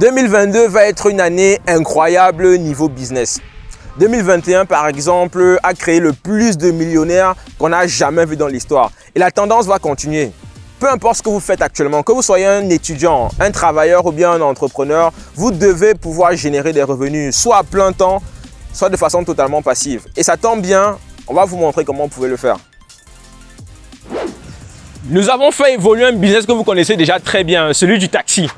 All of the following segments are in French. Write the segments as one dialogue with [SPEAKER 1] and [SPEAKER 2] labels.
[SPEAKER 1] 2022 va être une année incroyable niveau business. 2021, par exemple, a créé le plus de millionnaires qu'on n'a jamais vu dans l'histoire. Et la tendance va continuer. Peu importe ce que vous faites actuellement, que vous soyez un étudiant, un travailleur ou bien un entrepreneur, vous devez pouvoir générer des revenus, soit à plein temps, soit de façon totalement passive. Et ça tombe bien, on va vous montrer comment vous pouvez le faire. Nous avons fait évoluer un business que vous connaissez déjà très bien, celui du taxi.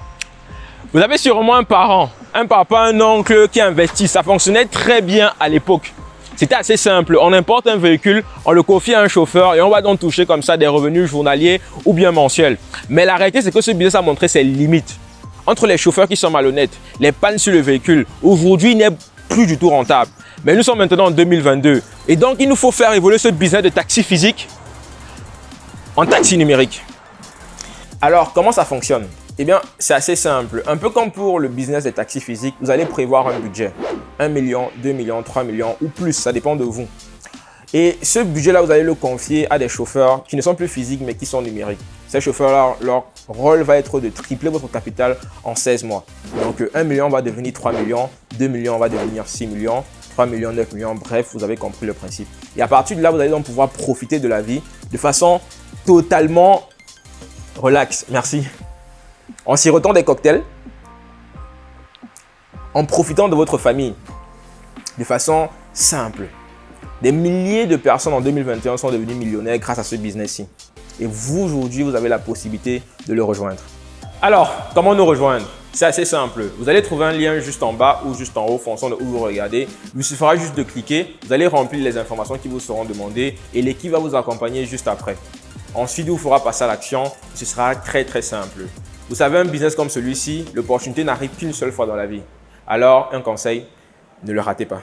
[SPEAKER 1] Vous avez sûrement un parent, un papa, un oncle qui investit. Ça fonctionnait très bien à l'époque. C'était assez simple. On importe un véhicule, on le confie à un chauffeur et on va donc toucher comme ça des revenus journaliers ou bien mensuels. Mais la réalité, c'est que ce business a montré ses limites. Entre les chauffeurs qui sont malhonnêtes, les pannes sur le véhicule, aujourd'hui, il n'est plus du tout rentable. Mais nous sommes maintenant en 2022. Et donc, il nous faut faire évoluer ce business de taxi physique en taxi numérique. Alors, comment ça fonctionne? Eh bien, c'est assez simple. Un peu comme pour le business des taxis physiques, vous allez prévoir un budget. 1 million, 2 millions, 3 millions ou plus, ça dépend de vous. Et ce budget-là, vous allez le confier à des chauffeurs qui ne sont plus physiques mais qui sont numériques. Ces chauffeurs-là, leur rôle va être de tripler votre capital en 16 mois. Donc, 1 million va devenir 3 millions, 2 millions va devenir 6 millions, 3 millions, 9 millions, bref, vous avez compris le principe. Et à partir de là, vous allez donc pouvoir profiter de la vie de façon totalement relax. Merci. En sirotant des cocktails, en profitant de votre famille, de façon simple. Des milliers de personnes en 2021 sont devenues millionnaires grâce à ce business-ci. Et vous, aujourd'hui, vous avez la possibilité de le rejoindre. Alors, comment nous rejoindre? C'est assez simple. Vous allez trouver un lien juste en bas ou juste en haut, en fonction de où vous regardez. Il vous suffira juste de cliquer. Vous allez remplir les informations qui vous seront demandées et l'équipe va vous accompagner juste après. Ensuite, il vous fera passer à l'action. Ce sera très, très simple. Vous savez, un business comme celui-ci, l'opportunité n'arrive qu'une seule fois dans la vie. Alors, un conseil, ne le ratez pas.